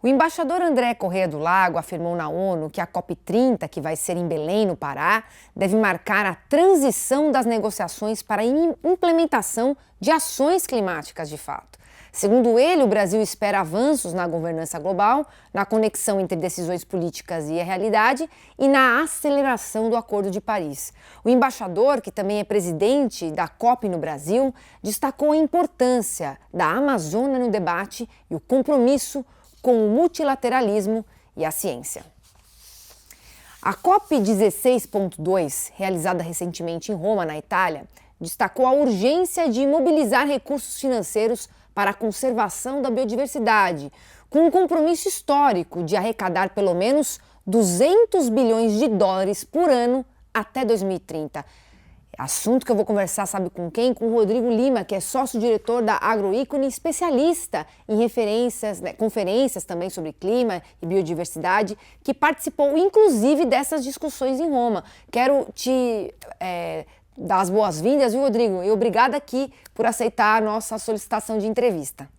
O embaixador André Corrêa do Lago afirmou na ONU que a COP30, que vai ser em Belém, no Pará, deve marcar a transição das negociações para a implementação de ações climáticas de fato. Segundo ele, o Brasil espera avanços na governança global, na conexão entre decisões políticas e a realidade e na aceleração do Acordo de Paris. O embaixador, que também é presidente da COP no Brasil, destacou a importância da Amazônia no debate e o compromisso com o multilateralismo e a ciência. A COP 16.2, realizada recentemente em Roma, na Itália, destacou a urgência de mobilizar recursos financeiros para a conservação da biodiversidade, com um compromisso histórico de arrecadar pelo menos 200 bilhões de dólares por ano até 2030. Assunto que eu vou conversar, sabe com quem? Com o Rodrigo Lima, que é sócio-diretor da Agroícone, especialista em conferências também sobre clima e biodiversidade, que participou inclusive dessas discussões em Roma. Quero te dar as boas-vindas, viu, Rodrigo? E obrigada aqui por aceitar a nossa solicitação de entrevista.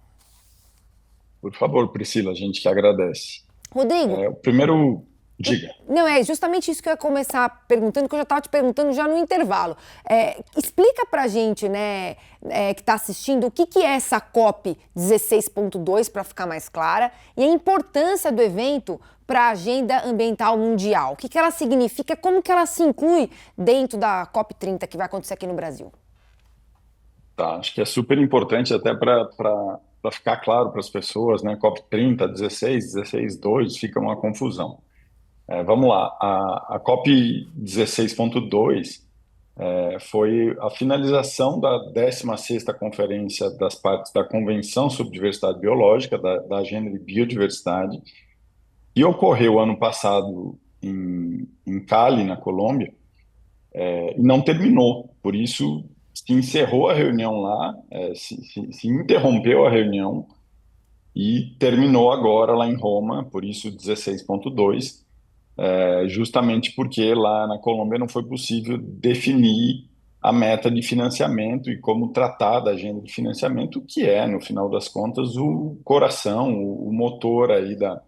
Por favor, Priscila, a gente que agradece. Rodrigo, O primeiro, diga. não, é justamente isso que eu ia começar perguntando, que eu já estava te perguntando já no intervalo. Explica pra gente, né, que está assistindo, o que é essa COP 16.2, para ficar mais clara, e a importância do evento para a agenda ambiental mundial. O que ela significa, como que ela se inclui dentro da COP 30 que vai acontecer aqui no Brasil? Tá, acho que é super importante até para ficar claro para as pessoas, né? COP30, 16, 16.2, fica uma confusão. Vamos lá, a COP 16.2 foi a finalização da 16ª Conferência das Partes da Convenção sobre Diversidade Biológica, da Agenda de Biodiversidade, que ocorreu ano passado em Cali, na Colômbia, e não terminou. Por isso, se encerrou a reunião lá, se interrompeu a reunião e terminou agora lá em Roma, por isso 16.2, justamente porque lá na Colômbia não foi possível definir a meta de financiamento e como tratar da agenda de financiamento, que é, no final das contas, o coração, o motor aí da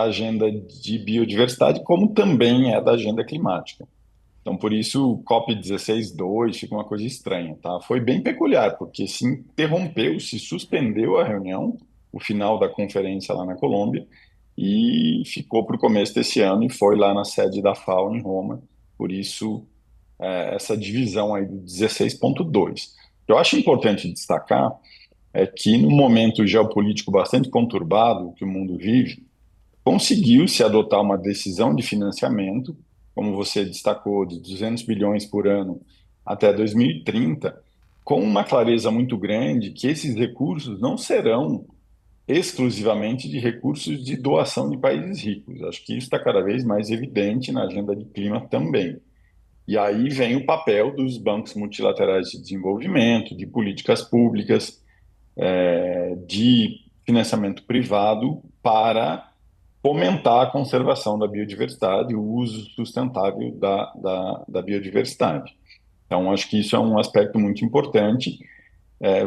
agenda de biodiversidade, como também é da agenda climática. Então, por isso, o COP 16.2 fica uma coisa estranha, tá? Foi bem peculiar, porque se interrompeu, se suspendeu a reunião, o final da conferência lá na Colômbia, e ficou para o começo desse ano e foi lá na sede da FAO em Roma. Por isso, essa divisão aí do 16.2. O que eu acho importante destacar é que, num momento geopolítico bastante conturbado que o mundo vive, conseguiu-se adotar uma decisão de financiamento, como você destacou, de 200 bilhões por ano até 2030, com uma clareza muito grande que esses recursos não serão exclusivamente de recursos de doação de países ricos. Acho que isso está cada vez mais evidente na agenda de clima também. E aí vem o papel dos bancos multilaterais de desenvolvimento, de políticas públicas, de financiamento privado para fomentar a conservação da biodiversidade, o uso sustentável da biodiversidade. Então, acho que isso é um aspecto muito importante.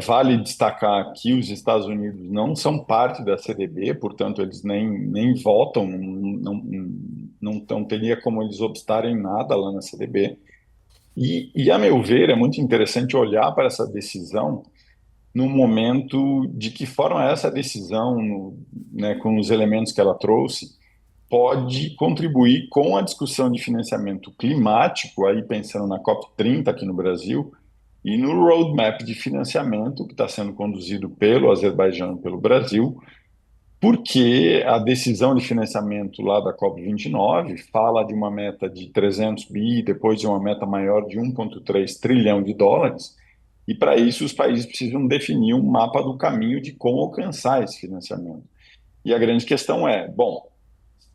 Vale destacar que os Estados Unidos não são parte da CDB, portanto, eles nem votam, não teria como eles obstarem nada lá na CDB. A meu ver, é muito interessante olhar para essa decisão no momento de que forma essa decisão, né, com os elementos que ela trouxe, pode contribuir com a discussão de financiamento climático, aí pensando na COP30 aqui no Brasil, e no roadmap de financiamento que está sendo conduzido pelo Azerbaijão e pelo Brasil, porque a decisão de financiamento lá da COP29 fala de uma meta de 300 bi, depois de uma meta maior de 1,3 trilhão de dólares, e para isso os países precisam definir um mapa do caminho de como alcançar esse financiamento. E a grande questão é, bom,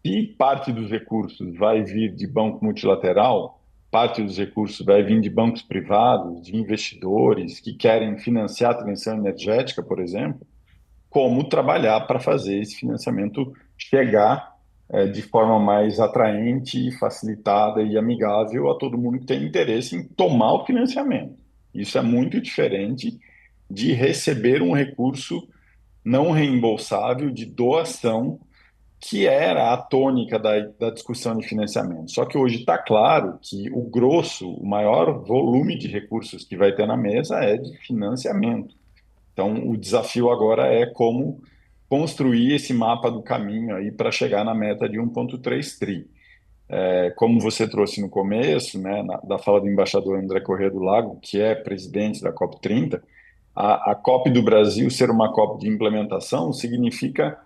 se parte dos recursos vai vir de banco multilateral, parte dos recursos vai vir de bancos privados, de investidores que querem financiar a transição energética, por exemplo, como trabalhar para fazer esse financiamento chegar de forma mais atraente, facilitada e amigável a todo mundo que tem interesse em tomar o financiamento. Isso é muito diferente de receber um recurso não reembolsável de doação que era a tônica da discussão de financiamento. Só que hoje está claro que o grosso, o maior volume de recursos que vai ter na mesa é de financiamento. Então, o desafio agora é como construir esse mapa do caminho aí para chegar na meta de 1,3 tri. Como você trouxe no começo, né, da fala do embaixador André Corrêa do Lago, que é presidente da COP30, a COP do Brasil ser uma COP de implementação significa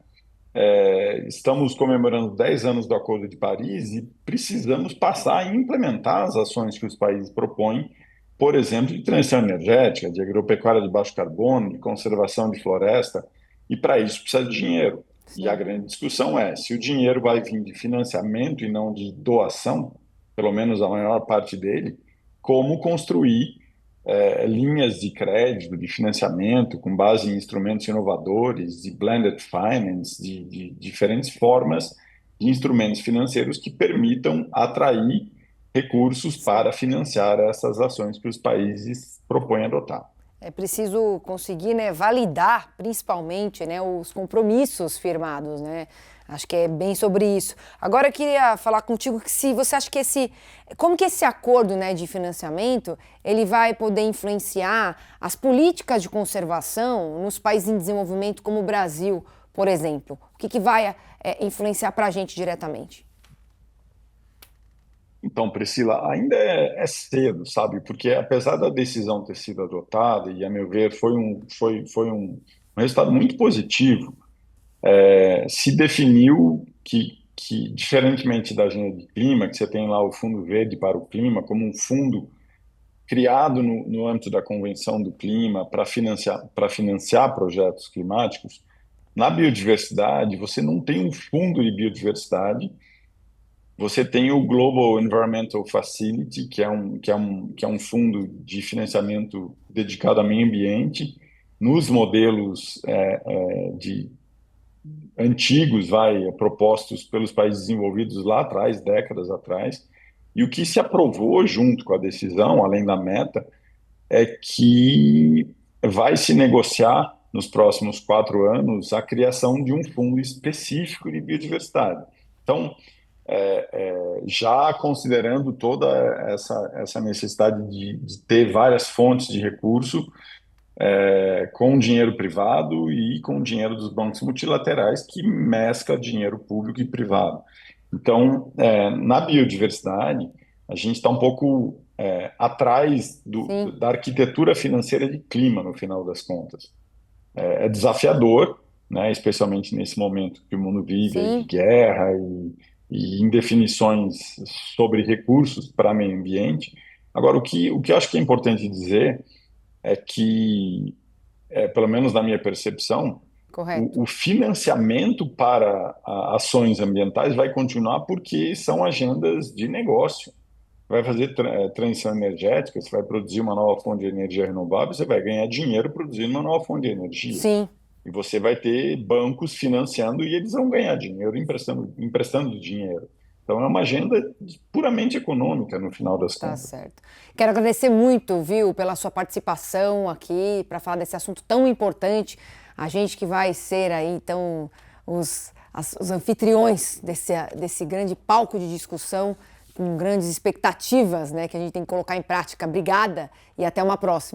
estamos comemorando 10 anos do Acordo de Paris e precisamos passar a implementar as ações que os países propõem, por exemplo, de transição energética, de agropecuária de baixo carbono, de conservação de floresta, e para isso precisa de dinheiro. E a Sim. grande discussão é se o dinheiro vai vir de financiamento e não de doação, pelo menos a maior parte dele, como construir linhas de crédito, de financiamento, com base em instrumentos inovadores, de blended finance, de diferentes formas de instrumentos financeiros que permitam atrair recursos Sim. para financiar essas ações que os países propõem adotar. É preciso conseguir, né, validar, principalmente, né, os compromissos firmados, né? Acho que é bem sobre isso. Agora eu queria falar contigo que se você acha que como que esse acordo, né, de financiamento, ele vai poder influenciar as políticas de conservação nos países em desenvolvimento como o Brasil, por exemplo? O que vai influenciar para a gente diretamente? Então, Priscila, ainda é cedo, sabe? Porque apesar da decisão ter sido adotada, e a meu ver foi um resultado muito positivo, se definiu que, diferentemente da agenda de clima, que você tem lá o Fundo Verde para o Clima, como um fundo criado no âmbito da Convenção do Clima para financiar projetos climáticos, na biodiversidade, você não tem um fundo de biodiversidade, você tem o Global Environmental Facility, que é um fundo de financiamento dedicado ao meio ambiente, nos modelos de antigos, propostos pelos países desenvolvidos lá atrás, décadas atrás. E o que se aprovou junto com a decisão, além da meta, é que vai se negociar nos próximos 4 anos a criação de um fundo específico de biodiversidade. Então, já considerando toda essa necessidade de ter várias fontes de recurso, com dinheiro privado e com dinheiro dos bancos multilaterais, que mescla dinheiro público e privado. Então, na biodiversidade, a gente está um pouco atrás Sim, da arquitetura financeira de clima, no final das contas. É desafiador, né, especialmente nesse momento que o mundo vive aí de sim. guerra e indefinições sobre recursos para meio ambiente. Agora, o que eu acho que é importante dizer é que, pelo menos na minha percepção, Correto. o financiamento para ações ambientais vai continuar porque são agendas de negócio. Vai fazer transição energética, você vai produzir uma nova fonte de energia renovável, você vai ganhar dinheiro produzindo uma nova fonte de energia. Sim. E você vai ter bancos financiando e eles vão ganhar dinheiro emprestando dinheiro. Então é uma agenda puramente econômica no final das Tá contas. certo. Quero agradecer muito, viu, pela sua participação aqui para falar desse assunto tão importante. A gente que vai ser aí, então, os anfitriões desse grande palco de discussão, com grandes expectativas, né, que a gente tem que colocar em prática. Obrigada e até uma próxima.